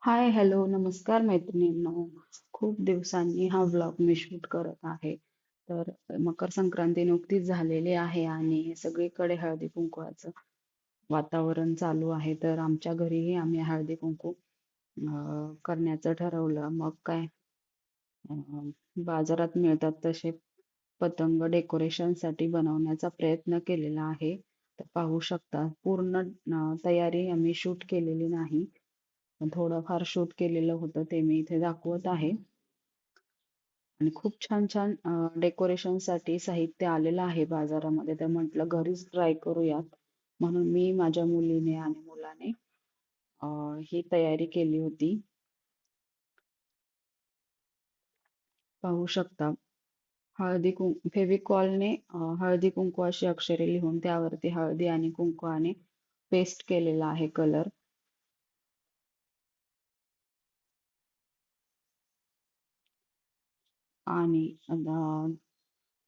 Hi hello नमस्कार मैत्रिणींनो. खूप दिवसांनी हा व्लॉग मी शूट करत आहे. तर मकर संक्रांती नुकतीच झालेली आहे आणि सगळीकडे हळदी कुंकवाचं वातावरण चालू आहे. तर आमच्या घरीही आम्ही हळदी कुंकू करण्याचं ठरवलं. मग काय, बाजारात मिळतात तसे पतंग डेकोरेशन साठी बनवण्याचा प्रयत्न केलेला आहे. तर पाहू शकता पूर्ण तयारी आम्ही शूट केलेली नाही, पण थोडंफार शूट केलेलं होतं ते मी इथे दाखवत आहे. आणि खूप छान छान डेकोरेशन साठी साहित्य आलेलं आहे बाजारामध्ये. तर म्हटलं घरीच ट्राय करूयात, म्हणून मी माझ्या मुलीने आणि मुलाने ही तयारी केली होती. पाहू शकता फेविकॉलने हळदी कुंकू अशी अक्षरे लिहून त्यावरती हळदी आणि कुंकवाने पेस्ट केलेला आहे कलर. आणि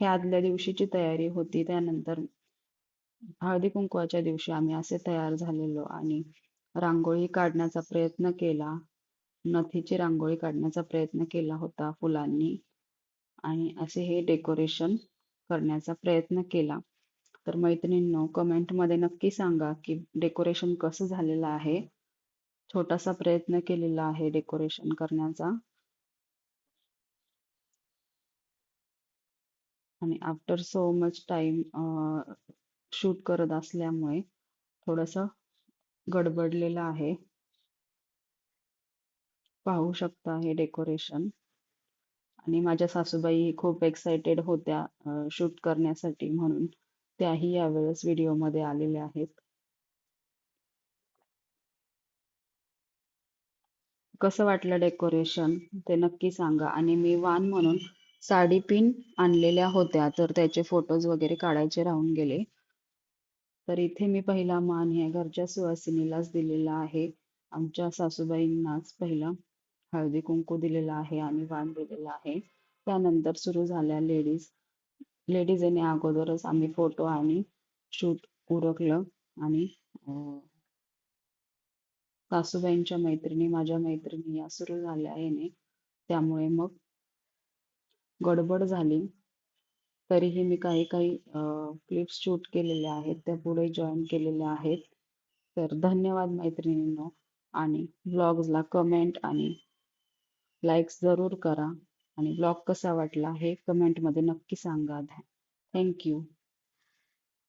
हे आदल्या दिवशीची तयारी होती. त्यानंतर हळदी कुंकवाच्या दिवशी आम्ही असे तयार झालेलो आणि रांगोळी काढण्याचा प्रयत्न केला. नथीची रांगोळी काढण्याचा प्रयत्न केला होता फुलांनी, आणि असे हे डेकोरेशन करण्याचा प्रयत्न केला. तर मैत्रिणींनो, कमेंटमध्ये नक्की सांगा की डेकोरेशन कसं झालेलं आहे. छोटासा प्रयत्न केलेला आहे डेकोरेशन करण्याचा. आणि after so much time shoot करत असल्यामुळे थोडंसं गडबडलेलं आहे. पाहू शकता हे डेकोरेशन. आणि माझ्या सासूबाई खूप एक्साइटेड होत्या शूट करण्यासाठी, म्हणून त्याही यावेळेस व्हिडिओमध्ये आलेल्या आहेत. कसं वाटलं डेकोरेशन ते नक्की सांगा. आणि मी वाण म्हणून साडी पिन आणलेल्या होत्या, तर त्याचे फोटोज वगैरे काढायचे राहून गेले. तर इथे मी पहिला मान हे घरच्या सुवासिनीलाच दिलेला आहे. आमच्या सासूबाईंनाच पहिला हळदी कुंकू दिलेला आहे आणि वाण दिलेला आहे. त्यानंतर सुरू झाल्या लेडीज येणे अगोदरच आम्ही फोटो आणि शूट उरकलं. आणि सासूबाईंच्या मैत्रिणी, माझ्या मैत्रिणी या सुरू झाल्या येणे, त्यामुळे मग गडबड झाली. तरीही मी काही काही क्लिप्स शूट केलेल्या आहेत, त्या पुढे जॉईन केलेल्या आहेत. तर धन्यवाद मैत्रिणींनो. आणि ब्लॉग्सला कमेंट आणि लाईक्स जरूर करा. आणि ब्लॉग कसा वाटला हे कमेंटमध्ये नक्की सांगा. थँक्यू.